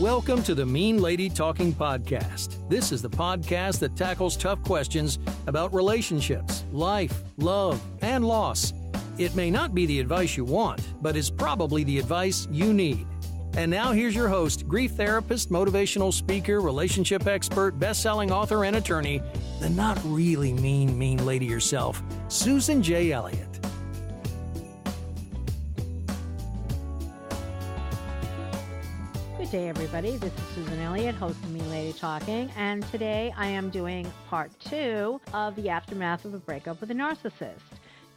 Welcome to the Mean Lady Talking Podcast. This is the podcast that tackles tough questions about relationships, life, love, and loss. It may not be the advice you want, but it's probably the advice you need. And now here's your host, grief therapist, motivational speaker, relationship expert, best-selling author, and attorney, the not really mean lady herself, Susan J. Elliott. Good day, everybody. This is Susan Elliott, host of Mean Lady Talking, and today I am doing part 2 of the aftermath of a breakup with a narcissist.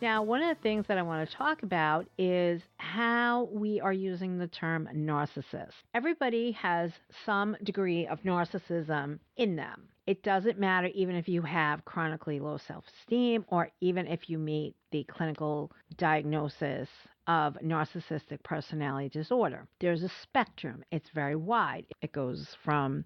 Now, one of the things that I want to talk about is how we are using the term narcissist. Everybody has some degree of narcissism in them. It doesn't matter even if you have chronically low self-esteem or even if you meet the clinical diagnosis of narcissistic personality disorder. There's a spectrum. It's very wide. It goes from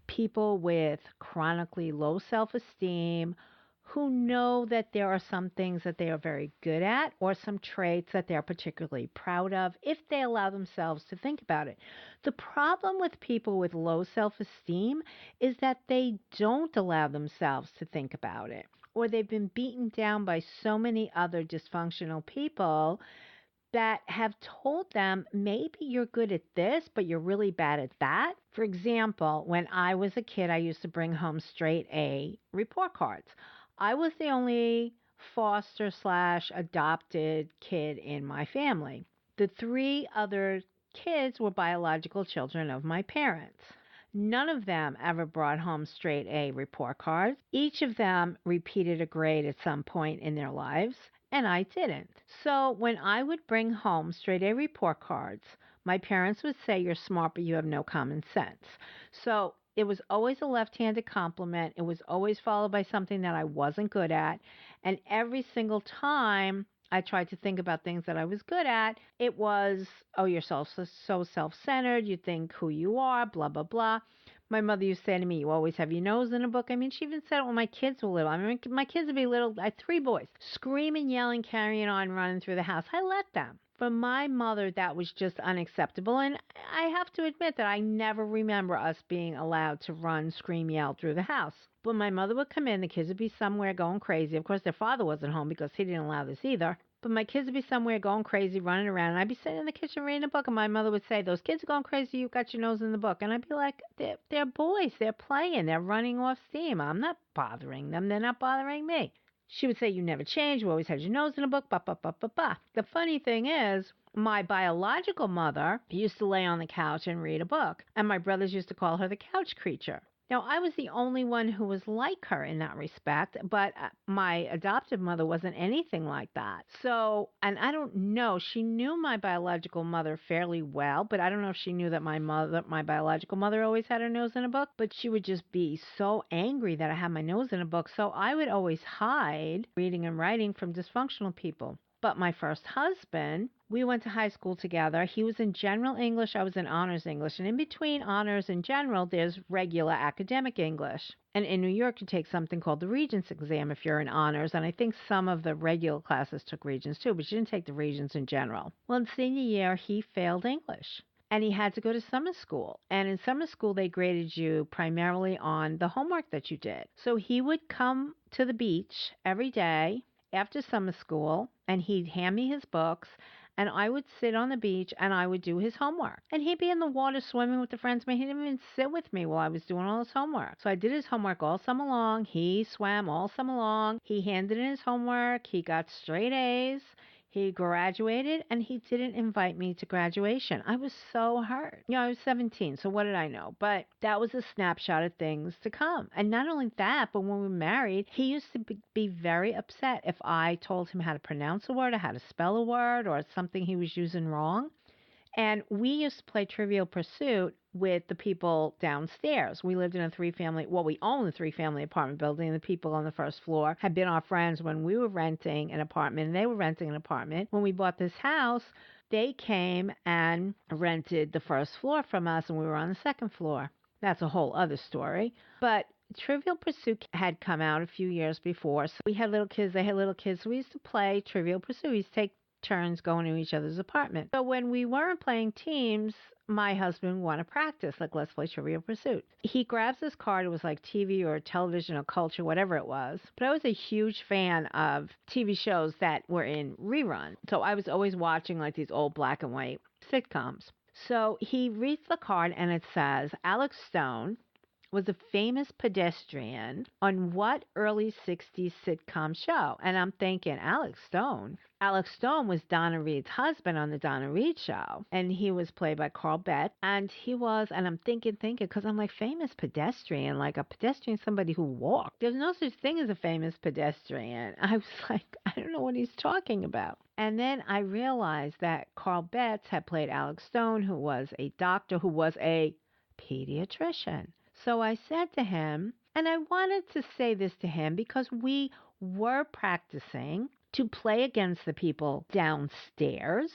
people with chronically low self-esteem who know that there are some things that they are very good at or some traits that they're particularly proud of if they allow themselves to think about it. The problem with people with low self-esteem is that they don't allow themselves to think about it, or they've been beaten down by so many other dysfunctional people that have told them, maybe you're good at this, but you're really bad at that. For example, when I was a kid, I used to bring home straight A report cards. I was the only foster/adopted kid in my family. The 3 other kids were biological children of my parents. None of them ever brought home straight A report cards. Each of them repeated a grade at some point in their lives, and I didn't. So when I would bring home straight A report cards, my parents would say, "You're smart, but you have no common sense." So it was always a left-handed compliment. It was always followed by something that I wasn't good at. And every single time I tried to think about things that I was good at, it was, "Oh, you're so self-centered. You think who you are, blah, blah, blah." My mother used to say to me, "You always have your nose in a book." I mean, she even said it when my kids were little. I mean, my kids would be little. I had 3 boys, screaming, yelling, carrying on, running through the house. I let them. For my mother, that was just unacceptable. And I have to admit that I never remember us being allowed to run, scream, yell through the house. When my mother would come in, the kids would be somewhere going crazy. Of course, their father wasn't home because he didn't allow this either. But my kids would be somewhere going crazy, running around. And I'd be sitting in the kitchen reading a book. And my mother would say, "Those kids are going crazy. You've got your nose in the book." And I'd be like, they're boys. They're playing. They're running off steam. I'm not bothering them. They're not bothering me. She would say, "You never change. You always had your nose in a book, ba, ba, ba, ba, ba." The funny thing is, my biological mother used to lay on the couch and read a book, and my brothers used to call her the couch creature. Now, I was the only one who was like her in that respect, but my adoptive mother wasn't anything like that. So, and I don't know, she knew my biological mother fairly well, but I don't know if she knew that my biological mother always had her nose in a book, but she would just be so angry that I had my nose in a book. So I would always hide reading and writing from dysfunctional people. But my first husband, we went to high school together. He was in general English. I was in honors English. And in between honors and general, there's regular academic English. And in New York, you take something called the Regents exam if you're in honors. And I think some of the regular classes took Regents too, but you didn't take the Regents in general. Well, in senior year, he failed English. And he had to go to summer school. And in summer school, they graded you primarily on the homework that you did. So he would come to the beach every day after summer school, and he'd hand me his books, and I would sit on the beach, and I would do his homework. And he'd be in the water swimming with the friends, but he didn't even sit with me while I was doing all his homework. So I did his homework all summer long. He swam all summer long. He handed in his homework. He got straight A's. He graduated, and he didn't invite me to graduation. I was so hurt. I was 17, so what did I know? But that was a snapshot of things to come. And not only that, but when we were married, he used to be very upset if I told him how to pronounce a word or how to spell a word or something he was using wrong. And we used to play Trivial Pursuit with the people downstairs. We lived in a 3-family, we owned a 3-family apartment building, and the people on the first floor had been our friends when we were renting an apartment, and they were renting an apartment. When we bought this house, they came and rented the first floor from us, and we were on the second floor. That's a whole other story. But Trivial Pursuit had come out a few years before, so we had little kids, they had little kids, so we used to play Trivial Pursuit. We used to take turns going to each other's apartment. So when we weren't playing teams, my husband wanted to practice, like, let's play Trivial Pursuit. He grabs this card. It was like TV or television or culture, whatever it was. But I was a huge fan of TV shows that were in rerun. So I was always watching like these old black and white sitcoms. So he reads the card and it says, Alex Stone was a famous pedestrian on what early 60s sitcom show? And I'm thinking, Alex Stone? Alex Stone was Donna Reed's husband on the Donna Reed show. And he was played by Carl Betts. And he was, and I'm thinking, because I'm like, famous pedestrian, like a pedestrian, somebody who walked. There's no such thing as a famous pedestrian. I was like, I don't know what he's talking about. And then I realized that Carl Betts had played Alex Stone, who was a doctor, who was a pediatrician. So I said to him, and I wanted to say this to him because we were practicing to play against the people downstairs,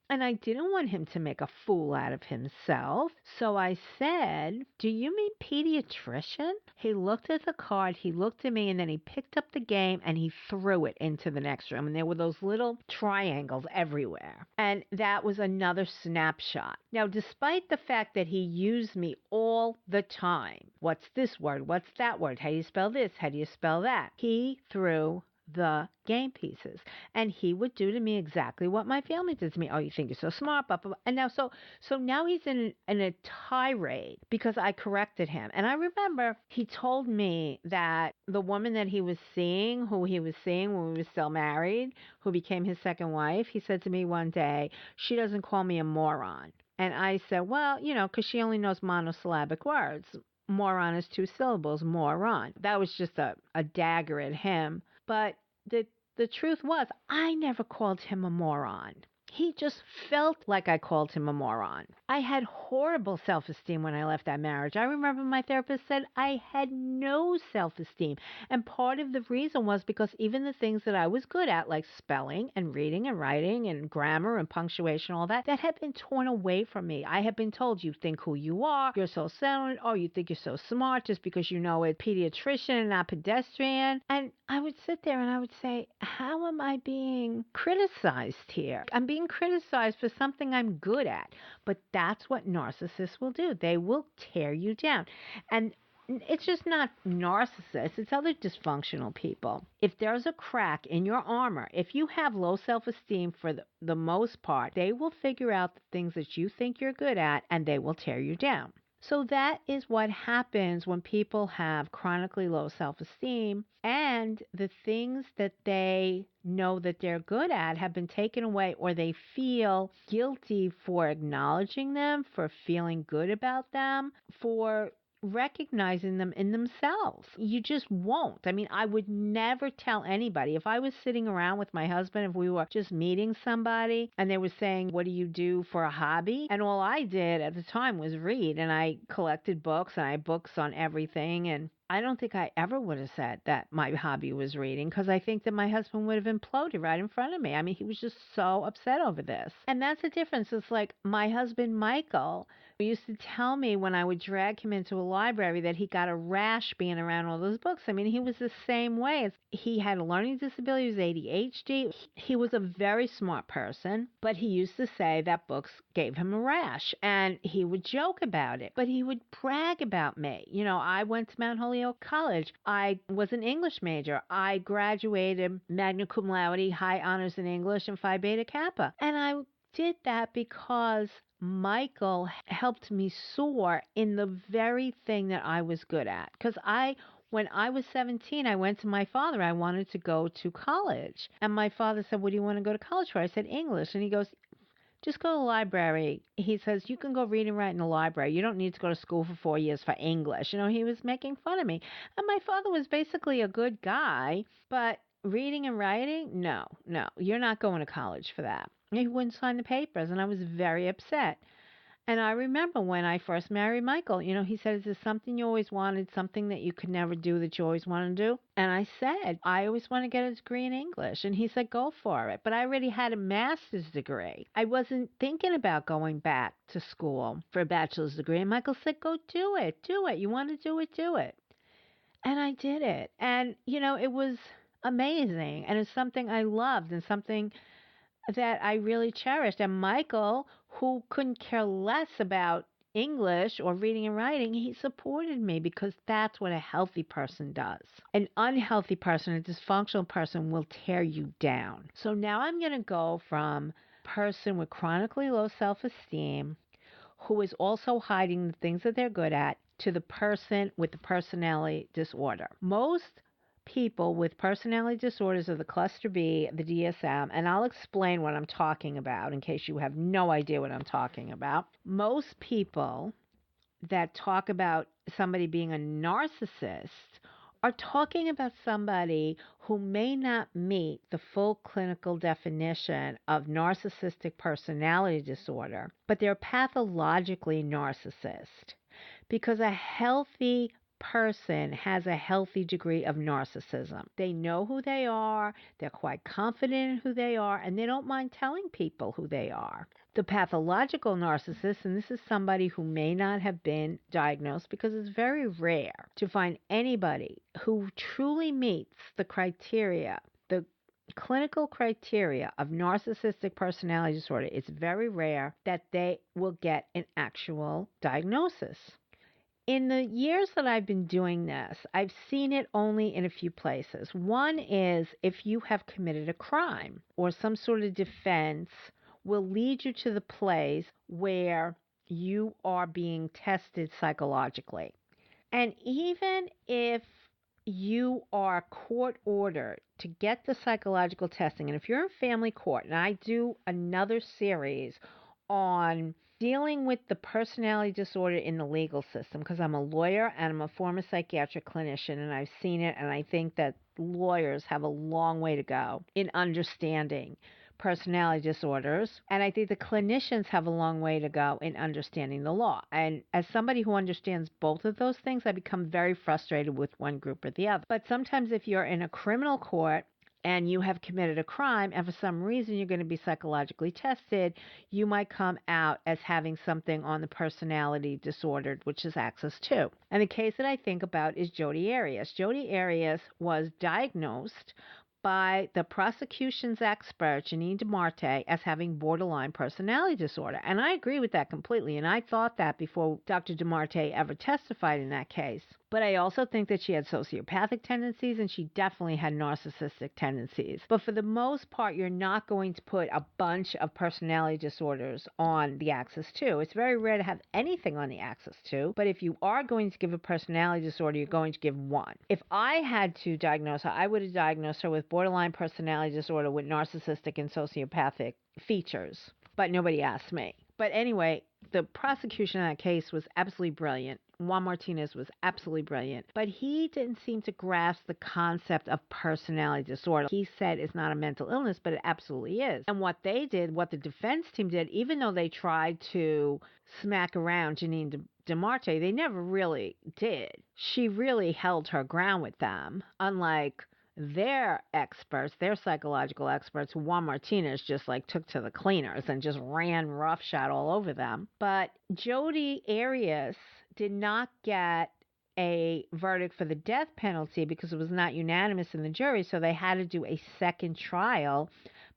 and I didn't want him to make a fool out of himself. So I said, do you mean pediatrician? He looked at the card, he looked at me, and then he picked up the game and he threw it into the next room. And there were those little triangles everywhere. And that was another snapshot. Now, despite the fact that he used me all the time, what's this word? What's that word? How do you spell this? How do you spell that? He threw the game pieces, and he would do to me exactly what my family did to me. Oh, you think you're so smart, blah, blah, blah. And now, so now he's in a tirade because I corrected him. And I remember he told me that the woman that he was seeing, who he was seeing when we were still married, who became his second wife, he said to me one day, she doesn't call me a moron. And I said, well, because she only knows monosyllabic words. Moron is 2 syllables, moron. That was just a dagger at him. But the truth was, I never called him a moron. He just felt like I called him a moron. I had horrible self-esteem when I left that marriage. I remember my therapist said I had no self-esteem. And part of the reason was because even the things that I was good at, like spelling and reading and writing and grammar and punctuation, all that had been torn away from me. I had been told, you think who you are, you're so sound, oh, you think you're so smart just because you know a pediatrician and not pedestrian. And I would sit there and I would say, how am I being criticized here? I'm being criticized for something I'm good at. But that's what narcissists will do. They will tear you down. And it's just not narcissists, it's other dysfunctional people. If there's a crack in your armor, if you have low self-esteem for the most part, they will figure out the things that you think you're good at and they will tear you down. So that is what happens when people have chronically low self-esteem and the things that they know that they're good at have been taken away, or they feel guilty for acknowledging them, for feeling good about them, for recognizing them in themselves. You just won't. I mean, I would never tell anybody. If I was sitting around with my husband, if we were just meeting somebody and they were saying, what do you do for a hobby? And all I did at the time was read, and I collected books and I had books on everything. And I don't think I ever would have said that my hobby was reading, because I think that my husband would have imploded right in front of me. I mean, he was just so upset over this. And that's the difference. It's like my husband, Michael, who used to tell me when I would drag him into a library that he got a rash being around all those books. I mean, he was the same way. He had a learning disability, he was ADHD. He was a very smart person, but he used to say that books gave him a rash, and he would joke about it, but he would brag about me. I went to Mount Holyoke College. I was an English major. I graduated magna cum laude, high honors in English, and Phi Beta Kappa. And I did that because Michael helped me soar in the very thing that I was good at. Because when I was 17, I went to my father. I wanted to go to college. And my father said, what do you want to go to college for? I said, English. And he goes, just go to the library. He says, you can go read and write in the library. You don't need to go to school for 4 years for English. He was making fun of me. And my father was basically a good guy, but reading and writing, no, you're not going to college for that. He wouldn't sign the papers, and I was very upset. And I remember when I first married Michael, he said, is there something you always wanted, something that you could never do that you always want to do? And I said, I always want to get a degree in English. And he said, go for it. But I already had a master's degree. I wasn't thinking about going back to school for a bachelor's degree. And Michael said, go do it. Do it. You want to do it? Do it. And I did it. And, it was amazing. And it's something I loved and something that I really cherished. And Michael, who couldn't care less about English or reading and writing, he supported me because that's what a healthy person does. An unhealthy person, a dysfunctional person, will tear you down. So now I'm going to go from person with chronically low self-esteem who is also hiding the things that they're good at to the person with the personality disorder. Most people with personality disorders of the cluster B, the DSM, and I'll explain what I'm talking about in case you have no idea what I'm talking about. Most people that talk about somebody being a narcissist are talking about somebody who may not meet the full clinical definition of narcissistic personality disorder, but they're pathologically narcissist because a healthy person has a healthy degree of narcissism. They know who they are, they're quite confident in who they are, and they don't mind telling people who they are. The pathological narcissist, and this is somebody who may not have been diagnosed because it's very rare to find anybody who truly meets the criteria, the clinical criteria of narcissistic personality disorder. It's very rare that they will get an actual diagnosis. In the years that I've been doing this, I've seen it only in a few places. One is if you have committed a crime or some sort of defense will lead you to the place where you are being tested psychologically. And even if you are court ordered to get the psychological testing, and if you're in family court, and I do another series on dealing with the personality disorder in the legal system because I'm a lawyer and I'm a former psychiatric clinician and I've seen it, and I think that lawyers have a long way to go in understanding personality disorders, and I think the clinicians have a long way to go in understanding the law. And as somebody who understands both of those things, I become very frustrated with one group or the other. But sometimes if you're in a criminal court and you have committed a crime and for some reason you're going to be psychologically tested, you might come out as having something on the personality disordered, which is Axis 2. And the case that I think about is Jodi Arias. Jodi Arias was diagnosed by the prosecution's expert, Janine DeMarte, as having borderline personality disorder. And I agree with that completely. And I thought that before Dr. DeMarte ever testified in that case. But I also think that she had sociopathic tendencies and she definitely had narcissistic tendencies. But for the most part, you're not going to put a bunch of personality disorders on the Axis 2. It's very rare to have anything on the Axis 2. But if you are going to give a personality disorder, you're going to give one. If I had to diagnose her, I would have diagnosed her with borderline personality disorder with narcissistic and sociopathic features. But nobody asked me. But anyway, the prosecution in that case was absolutely brilliant. Juan Martinez was absolutely brilliant, but he didn't seem to grasp the concept of personality disorder. He said it's not a mental illness, but it absolutely is. And what they did, what the defense team did, even though they tried to smack around Janine DeMarte, they never really did. She really held her ground with them, unlike their experts, their psychological experts, Juan Martinez just like took to the cleaners and just ran roughshod all over them. But Jodi Arias did not get a verdict for the death penalty because it was not unanimous in the jury, so they had to do a second trial,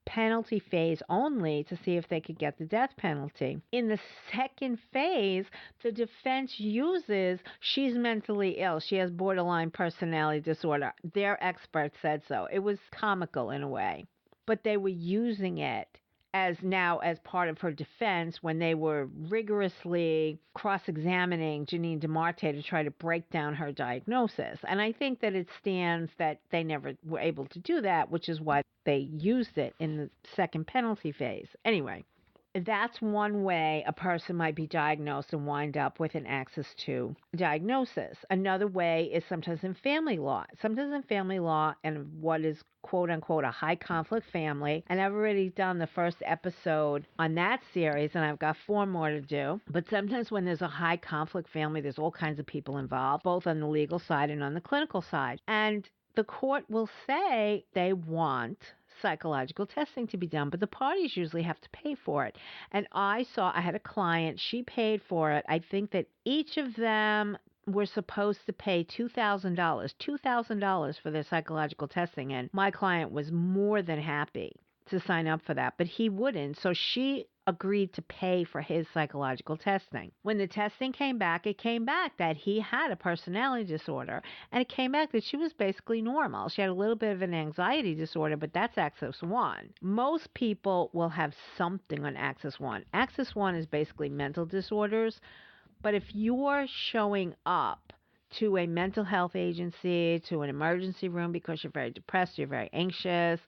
penalty phase only, to see if they could get the death penalty. In the second phase, the defense uses she's mentally ill. She has borderline personality disorder. Their experts said so. It was comical in a way, but they were using it as part of her defense when they were rigorously cross-examining Janine DeMarte to try to break down her diagnosis. And I think that it stands that they never were able to do that, which is why they used it in the second penalty phase. Anyway, that's one way a person might be diagnosed and wind up with an Axis 2 diagnosis. Another way is sometimes in family law. Sometimes in family law and what is quote unquote a high conflict family. And I've already done the first episode on that series and I've got 4 more to do. But sometimes when there's a high conflict family, there's all kinds of people involved, both on the legal side and on the clinical side. And the court will say they want psychological testing to be done, but the parties usually have to pay for it. And I had a client, she paid for it. I think that each of them were supposed to pay $2,000 for their psychological testing, and my client was more than happy to sign up for that, but he wouldn't. So she agreed to pay for his psychological testing. When the testing came back, it came back that he had a personality disorder, and it came back that she was basically normal. She had a little bit of an anxiety disorder, but that's Axis 1. Most people will have something on Axis 1. Axis 1 is basically mental disorders, but if you're showing up to a mental health agency, to an emergency room because you're very depressed, you're very anxious,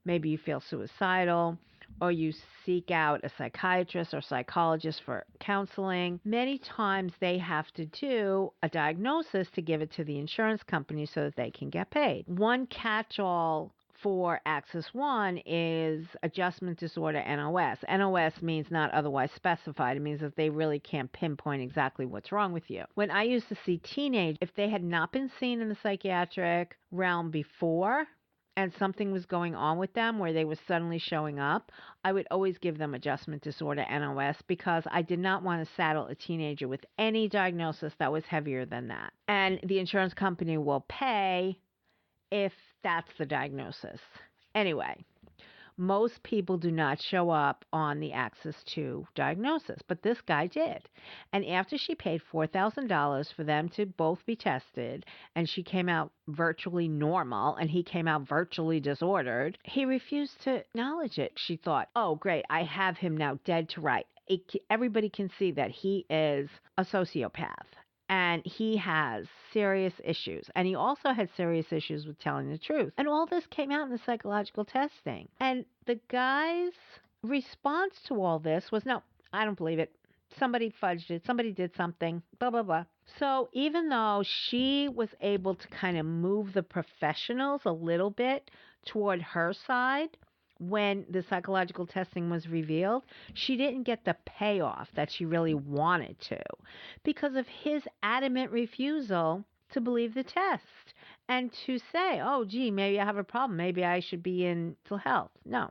maybe you feel suicidal, or you seek out a psychiatrist or psychologist for counseling, many times they have to do a diagnosis to give it to the insurance company so that they can get paid. One catch-all for Axis 1 is adjustment disorder NOS. NOS means not otherwise specified. It means that they really can't pinpoint exactly what's wrong with you. When I used to see teenagers, if they had not been seen in the psychiatric realm before, and something was going on with them where they were suddenly showing up, I would always give them adjustment disorder NOS because I did not want to saddle a teenager with any diagnosis that was heavier than that. And the insurance company will pay if that's the diagnosis. Anyway, most people do not show up on the Axis 2 diagnosis, but this guy did. And after she paid $4,000 for them to both be tested, and she came out virtually normal, and he came out virtually disordered, he refused to acknowledge it. She thought, oh, great, I have him now dead to right. Everybody can see that he is a sociopath. And he has serious issues. And he also had serious issues with telling the truth. And all this came out in the psychological testing. And the guy's response to all this was, no, I don't believe it. Somebody fudged it. Somebody did something. Blah, blah, blah. So even though she was able to kind of move the professionals a little bit toward her side, when the psychological testing was revealed, she didn't get the payoff that she really wanted to because of his adamant refusal to believe the test and to say, oh, gee, maybe I have a problem. Maybe I should be in mental health. No.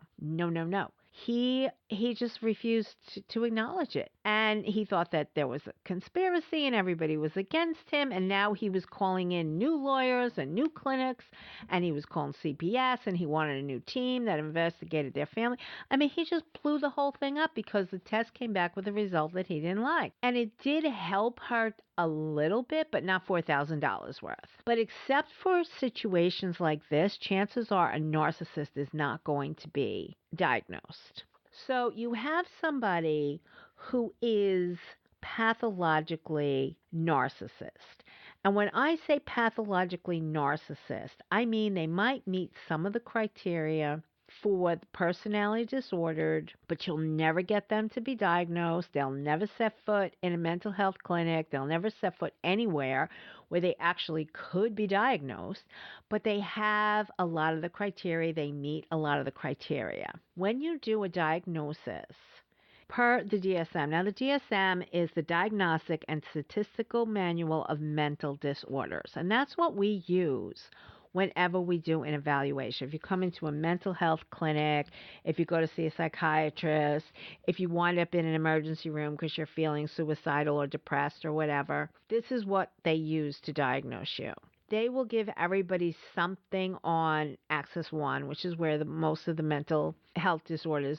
He just refused to acknowledge it. And he thought that there was a conspiracy and everybody was against him. And now he was calling in new lawyers and new clinics. And he was calling CPS and he wanted a new team that investigated their family. I mean, he just blew the whole thing up because the test came back with a result that he didn't like. And it did help her a little bit, but not $4,000 worth. But except for situations like this, chances are a narcissist is not going to be diagnosed. So you have somebody who is pathologically narcissist. And when I say pathologically narcissist, I mean they might meet some of the criteria for the personality disordered, but you'll never get them to be diagnosed. They'll never set foot in a mental health clinic. They'll never set foot anywhere where they actually could be diagnosed, but they have a lot of the criteria. They meet a lot of the criteria. When you do a diagnosis per the DSM, now the DSM is the Diagnostic and Statistical Manual of Mental Disorders, and that's what we use whenever we do an evaluation. If you come into a mental health clinic, if you go to see a psychiatrist, if you wind up in an emergency room because you're feeling suicidal or depressed or whatever, this is what they use to diagnose you. They will give everybody something on Axis 1, which is where most of the mental health disorders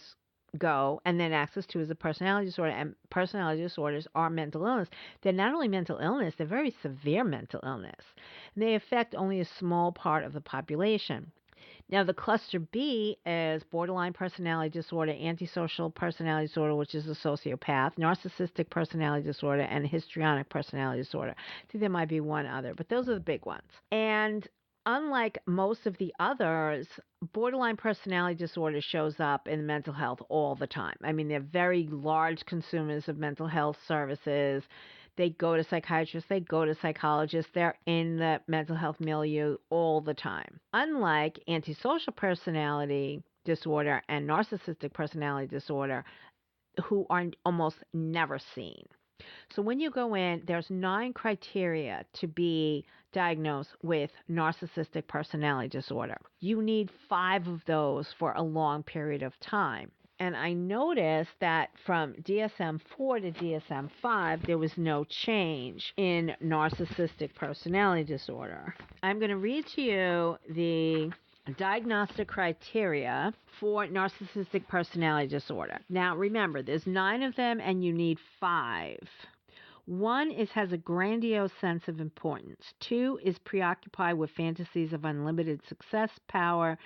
go, and then Axis 2 is a personality disorder, and personality disorders are mental illness. They're not only mental illness, they're very severe mental illness. And they affect only a small part of the population. Now, the cluster B is borderline personality disorder, antisocial personality disorder, which is a sociopath, narcissistic personality disorder, and histrionic personality disorder. I think there might be one other, but those are the big ones. And unlike most of the others, borderline personality disorder shows up in mental health all the time. I mean, they're very large consumers of mental health services. They go to psychiatrists, they go to psychologists, they're in the mental health milieu all the time. Unlike antisocial personality disorder and narcissistic personality disorder, who are almost never seen. So when you go in, there's 9 criteria to be diagnosed with narcissistic personality disorder. You need 5 of those for a long period of time. And I noticed that from DSM-4 to DSM-5, there was no change in narcissistic personality disorder. I'm going to read to you the diagnostic criteria for narcissistic personality disorder. Now, remember, there's 9 of them and you need 5. 1 has a grandiose sense of importance. 2 is preoccupied with fantasies of unlimited success, power,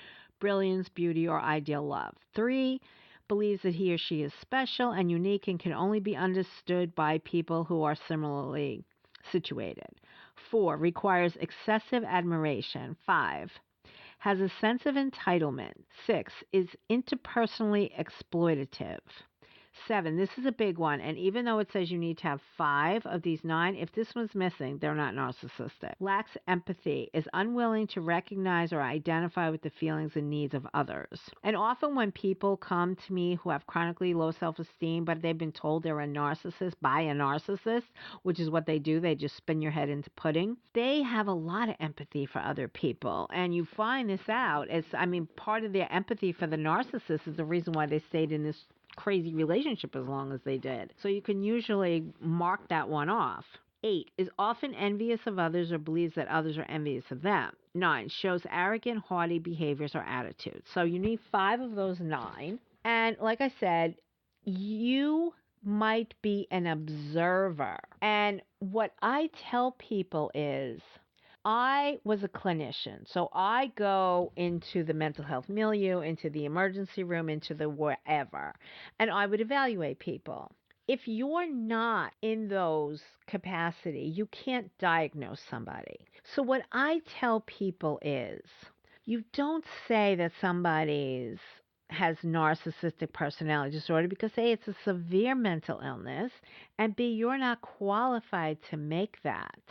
brilliance, beauty, or ideal love. 3 believes that he or she is special and unique and can only be understood by people who are similarly situated. 4 requires excessive admiration. 5 has a sense of entitlement. 6 is interpersonally exploitative. 7, this is a big one, and even though it says you need to have 5 of these 9, if this one's missing, they're not narcissistic. Lacks empathy, is unwilling to recognize or identify with the feelings and needs of others. And often when people come to me who have chronically low self-esteem, but they've been told they're a narcissist by a narcissist, which is what they do, they just spin your head into pudding, they have a lot of empathy for other people. And you find this out as, part of their empathy for the narcissist is the reason why they stayed in this crazy relationship as long as they did. So you can usually mark that one off. 8 is often envious of others or believes that others are envious of them. 9 shows arrogant, haughty behaviors or attitudes. So you need 5 of those 9. And like I said, you might be an observer. And what I tell people is, I was a clinician, so I go into the mental health milieu, into the emergency room, into the wherever, and I would evaluate people. If you're not in those capacity, you can't diagnose somebody. So what I tell people is, you don't say that somebody's has narcissistic personality disorder because A, it's a severe mental illness, and B, you're not qualified to make that.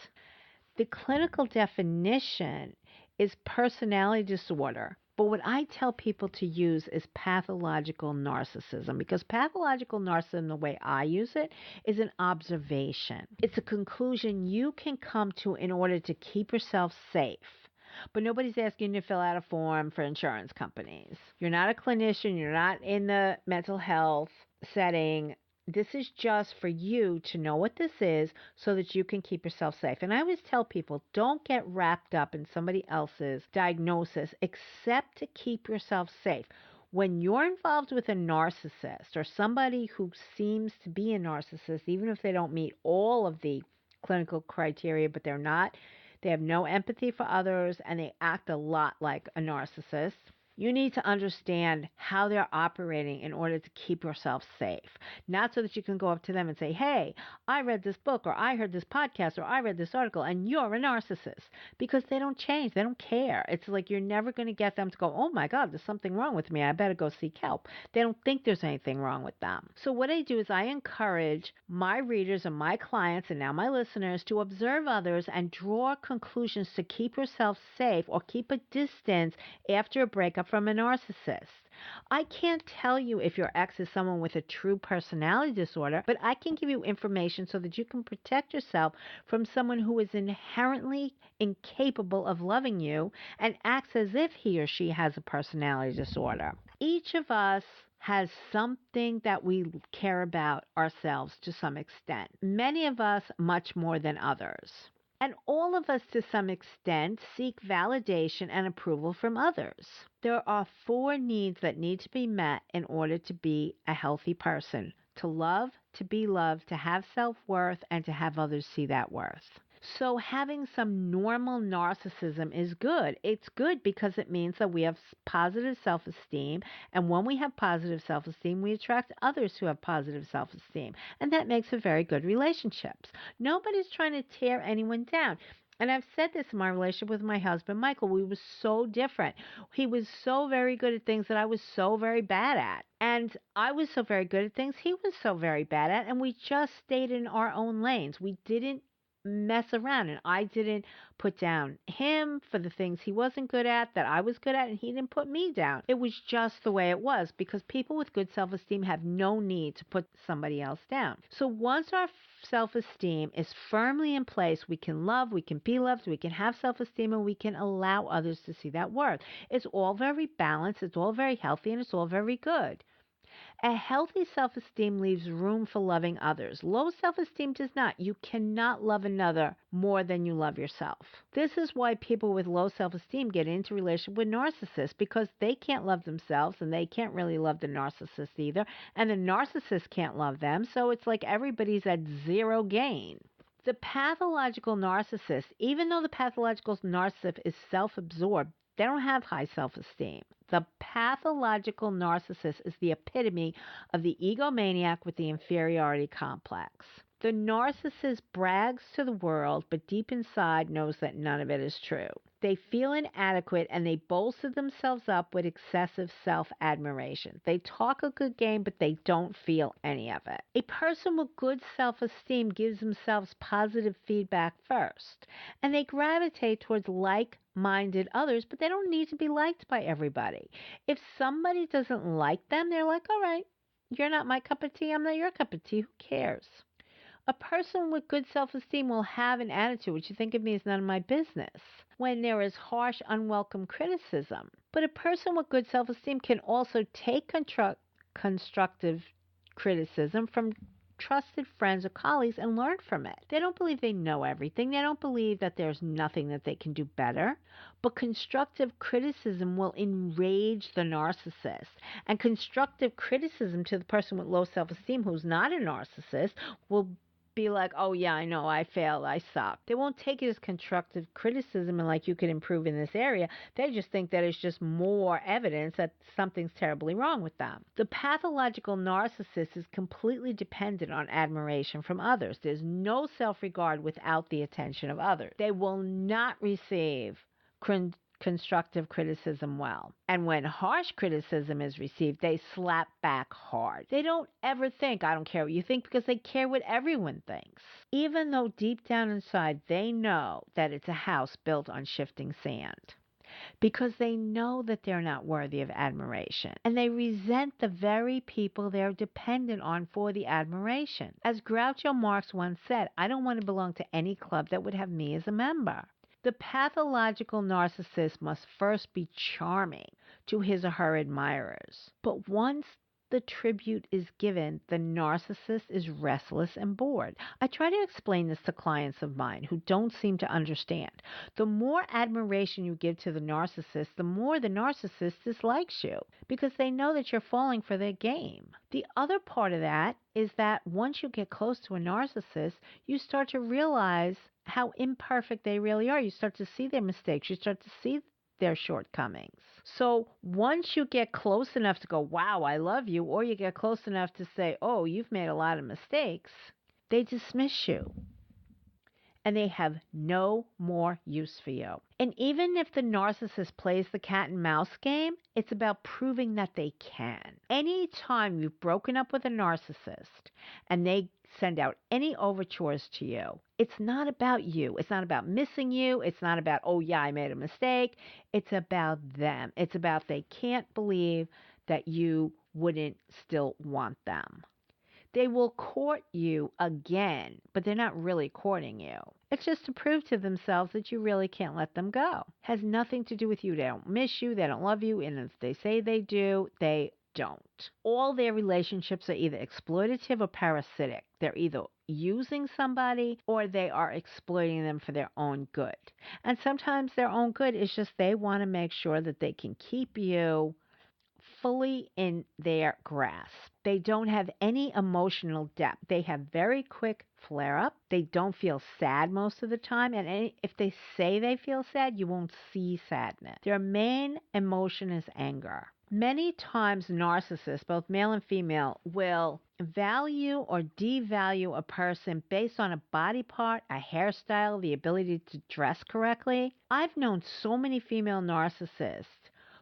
The clinical definition is personality disorder, but what I tell people to use is pathological narcissism, because pathological narcissism, the way I use it, is an observation. It's a conclusion you can come to in order to keep yourself safe. But nobody's asking you to fill out a form for insurance companies. You're not a clinician. You're not in the mental health setting. This is just for you to know what this is so that you can keep yourself safe. And I always tell people, don't get wrapped up in somebody else's diagnosis except to keep yourself safe. When you're involved with a narcissist or somebody who seems to be a narcissist, even if they don't meet all of the clinical criteria, but they have no empathy for others and they act a lot like a narcissist, you need to understand how they're operating in order to keep yourself safe. Not so that you can go up to them and say, hey, I read this book, or I heard this podcast, or I read this article, and you're a narcissist. Because they don't change. They don't care. It's like you're never going to get them to go, oh my God, there's something wrong with me. I better go seek help. They don't think there's anything wrong with them. So what I do is I encourage my readers and my clients, and now my listeners, to observe others and draw conclusions to keep yourself safe or keep a distance after a breakup from a narcissist. I can't tell you if your ex is someone with a true personality disorder, but I can give you information so that you can protect yourself from someone who is inherently incapable of loving you and acts as if he or she has a personality disorder. Each of us has something that we care about ourselves to some extent. Many of us much more than others. And all of us, to some extent, seek validation and approval from others. There are 4 needs that need to be met in order to be a healthy person: to love, to be loved, to have self-worth, and to have others see that worth. So having some normal narcissism is good. It's good because it means that we have positive self-esteem. And when we have positive self-esteem, we attract others who have positive self-esteem. And that makes for very good relationships. Nobody's trying to tear anyone down. And I've said this in my relationship with my husband, Michael. We were so different. He was so very good at things that I was so very bad at. And I was so very good at things he was so very bad at. And we just stayed in our own lanes. We didn't mess around, and I didn't put down him for the things he wasn't good at that I was good at, and he didn't put me down. It was just the way it was, because people with good self-esteem have no need to put somebody else down. So once our self-esteem is firmly in place, we can love, we can be loved, we can have self-esteem, and we can allow others to see that worth. It's all very balanced, it's all very healthy, and it's all very good. A healthy self-esteem leaves room for loving others. Low self-esteem does not. You cannot love another more than you love yourself. This is why people with low self-esteem get into relationship with narcissists, because they can't love themselves and they can't really love the narcissist either, and the narcissist can't love them, so it's like everybody's at zero gain. The pathological narcissist, even though the pathological narcissist is self-absorbed, they don't have high self-esteem. The pathological narcissist is the epitome of the egomaniac with the inferiority complex. The narcissist brags to the world, but deep inside knows that none of it is true. They feel inadequate and they bolster themselves up with excessive self-admiration. They talk a good game, but they don't feel any of it. A person with good self-esteem gives themselves positive feedback first, and they gravitate towards like-minded others, but they don't need to be liked by everybody. If somebody doesn't like them, they're like, all right, you're not my cup of tea, I'm not your cup of tea, who cares? A person with good self-esteem will have an attitude, which you think of me as none of my business, when there is harsh, unwelcome criticism. But a person with good self-esteem can also take constructive criticism from trusted friends or colleagues and learn from it. They don't believe they know everything. They don't believe that there's nothing that they can do better. But constructive criticism will enrage the narcissist. And constructive criticism to the person with low self-esteem who's not a narcissist will be like, oh yeah, I know, I failed, I suck. They won't take it as constructive criticism and like you could improve in this area. They just think that it's just more evidence that something's terribly wrong with them. The pathological narcissist is completely dependent on admiration from others. There's no self-regard without the attention of others. They will not receive constructive criticism well. And when harsh criticism is received, they slap back hard. They don't ever think, I don't care what you think, because they care what everyone thinks. Even though deep down inside they know that it's a house built on shifting sand. Because they know that they're not worthy of admiration. And they resent the very people they're dependent on for the admiration. As Groucho Marx once said, I don't want to belong to any club that would have me as a member. The pathological narcissist must first be charming to his or her admirers. But once the tribute is given, the narcissist is restless and bored. I try to explain this to clients of mine who don't seem to understand. The more admiration you give to the narcissist, the more the narcissist dislikes you, because they know that you're falling for their game. The other part of that is that once you get close to a narcissist, you start to realize how imperfect they really are. You start to see their mistakes. You start to see their shortcomings. So once you get close enough to go, wow, I love you, or you get close enough to say, oh, you've made a lot of mistakes, they dismiss you. And they have no more use for you. And even if the narcissist plays the cat and mouse game, it's about proving that they can. Anytime you've broken up with a narcissist and they send out any overtures to you, it's not about you. It's not about missing you. It's not about, oh yeah, I made a mistake. It's about them. It's about they can't believe that you wouldn't still want them. They will court you again, but they're not really courting you. It's just to prove to themselves that you really can't let them go. Has nothing to do with you. They don't miss you. They don't love you. And if they say they do, they don't. All their relationships are either exploitative or parasitic. They're either using somebody or they are exploiting them for their own good. And sometimes their own good is just they want to make sure that they can keep you fully in their grasp. They don't have any emotional depth. They have very quick flare-up. They don't feel sad most of the time. And if they say they feel sad, you won't see sadness. Their main emotion is anger. Many times narcissists, both male and female, will value or devalue a person based on a body part, a hairstyle, the ability to dress correctly. I've known so many female narcissists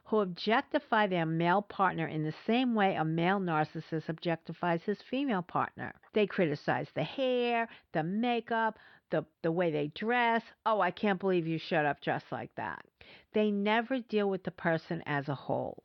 who objectify their male partner in the same way a male narcissist objectifies his female partner. They criticize the hair, the makeup, the way they dress. Oh, I can't believe you showed up dressed like that. They never deal with the person as a whole.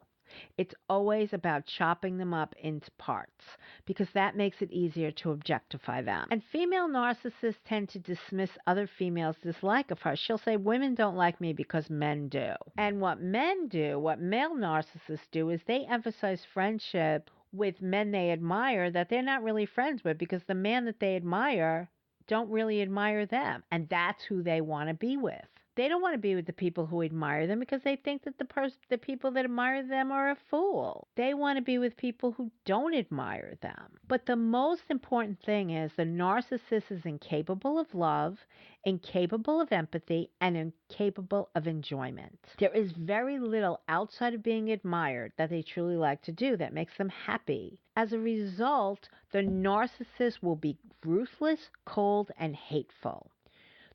It's always about chopping them up into parts because that makes it easier to objectify them. And female narcissists tend to dismiss other females' dislike of her. She'll say, women don't like me because men do. And what men do, what male narcissists do, is they emphasize friendship with men they admire that they're not really friends with because the man that they admire don't really admire them. And that's who they want to be with. They don't want to be with the people who admire them because they think that the people that admire them are a fool. They want to be with people who don't admire them. But the most important thing is the narcissist is incapable of love, incapable of empathy, and incapable of enjoyment. There is very little outside of being admired that they truly like to do that makes them happy. As a result, the narcissist will be ruthless, cold, and hateful.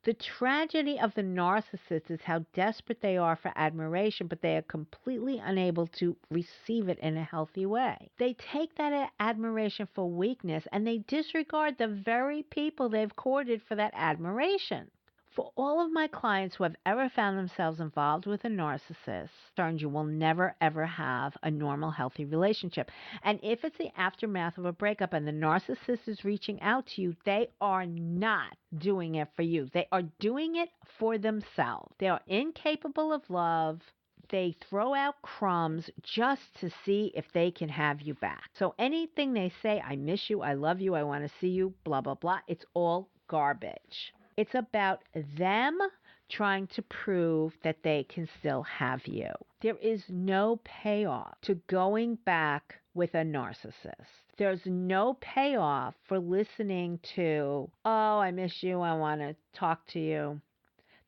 The tragedy of the narcissist is how desperate they are for admiration, but they are completely unable to receive it in a healthy way. They take that admiration for weakness and they disregard the very people they've courted for that admiration. For all of my clients who have ever found themselves involved with a narcissist, you will never ever have a normal, healthy relationship. And if it's the aftermath of a breakup and the narcissist is reaching out to you, they are not doing it for you. They are doing it for themselves. They are incapable of love. They throw out crumbs just to see if they can have you back. So anything they say, I miss you, I love you, I want to see you, blah, blah, blah, it's all garbage. It's about them trying to prove that they can still have you. There is no payoff to going back with a narcissist. There's no payoff for listening to, oh, I miss you, I want to talk to you.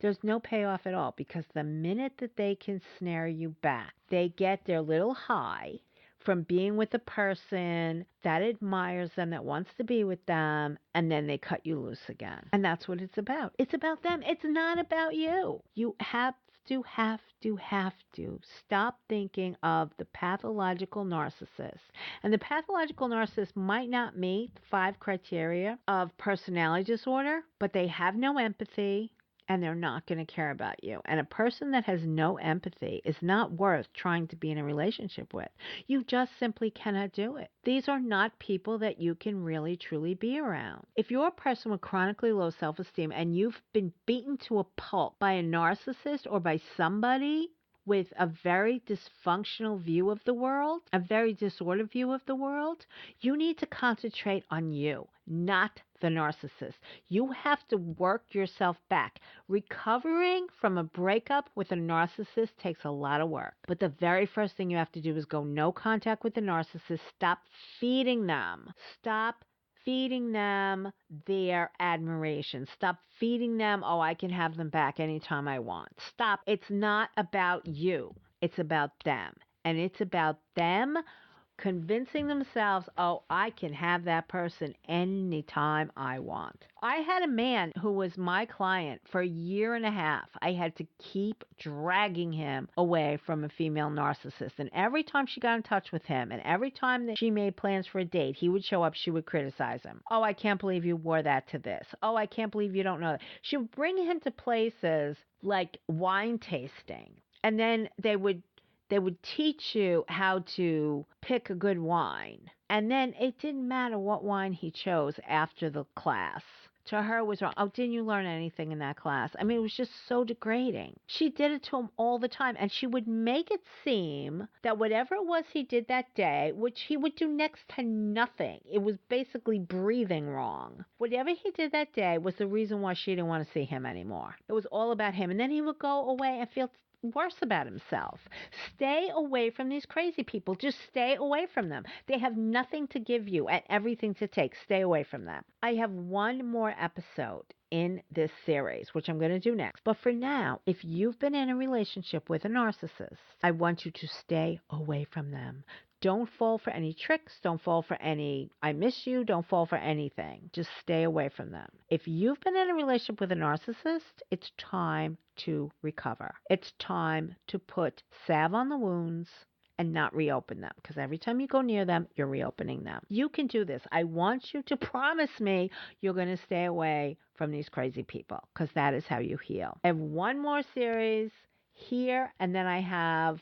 There's no payoff at all because the minute that they can snare you back, they get their little high from being with a person that admires them, that wants to be with them, and then they cut you loose again. And that's what it's about. It's about them. It's not about you. You have to stop thinking of the pathological narcissist. And the pathological narcissist might not meet the 5 criteria of personality disorder, but they have no empathy, and they're not going to care about you. And a person that has no empathy is not worth trying to be in a relationship with. You just simply cannot do it. These are not people that you can really truly be around. If you're a person with chronically low self-esteem and you've been beaten to a pulp by a narcissist or by somebody with a very dysfunctional view of the world, a very disordered view of the world, you need to concentrate on you, not the narcissist. You have to work yourself back. Recovering from a breakup with a narcissist takes a lot of work. But the very first thing you have to do is go no contact with the narcissist. Stop feeding them. Stop feeding them their admiration. Stop feeding them, oh, I can have them back anytime I want. Stop. It's not about you. It's about them. And it's about them convincing themselves, oh, I can have that person anytime I want. I had a man who was my client for a year and a half. I had to keep dragging him away from a female narcissist. And every time she got in touch with him and every time that she made plans for a date, he would show up, she would criticize him. Oh, I can't believe you wore that to this. Oh, I can't believe you don't know that. She would bring him to places like wine tasting. And then they would teach you how to pick a good wine. And then it didn't matter what wine he chose after the class. To her it was wrong. Oh, didn't you learn anything in that class? I mean, it was just so degrading. She did it to him all the time. And she would make it seem that whatever it was he did that day, which he would do next to nothing, it was basically breathing wrong. Whatever he did that day was the reason why she didn't want to see him anymore. It was all about him. And then he would go away and feel worse about himself. Stay away from these crazy people. Just stay away from them. They have nothing to give you and everything to take. Stay away from them. I have one more episode in this series, which I'm going to do next. But for now, if you've been in a relationship with a narcissist, I want you to stay away from them. Don't fall for any tricks. Don't fall for any, I miss you. Don't fall for anything. Just stay away from them. If you've been in a relationship with a narcissist, it's time to recover. It's time to put salve on the wounds and not reopen them, because every time you go near them, you're reopening them. You can do this. I want you to promise me you're going to stay away from these crazy people, because that is how you heal. I have one more series here, and then I have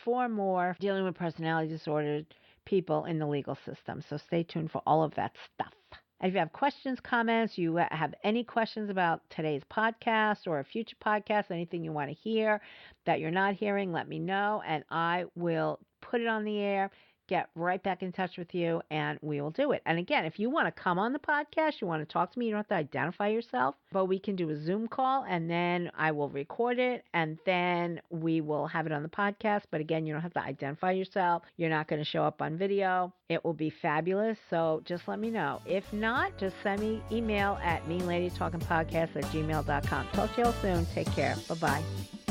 4 more dealing with personality disordered people in the legal system. So stay tuned for all of that stuff. And if you have questions, comments, you have any questions about today's podcast or a future podcast, anything you want to hear that you're not hearing, let me know, and I will put it on the air, get right back in touch with you and we will do it. And again, if you want to come on the podcast, you want to talk to me, you don't have to identify yourself, but we can do a Zoom call and then I will record it and then we will have it on the podcast. But again, you don't have to identify yourself. You're not going to show up on video. It will be fabulous. So just let me know. If not, just send me email at meanladytalkingpodcast@gmail.com. Talk to you all soon. Take care. Bye-bye.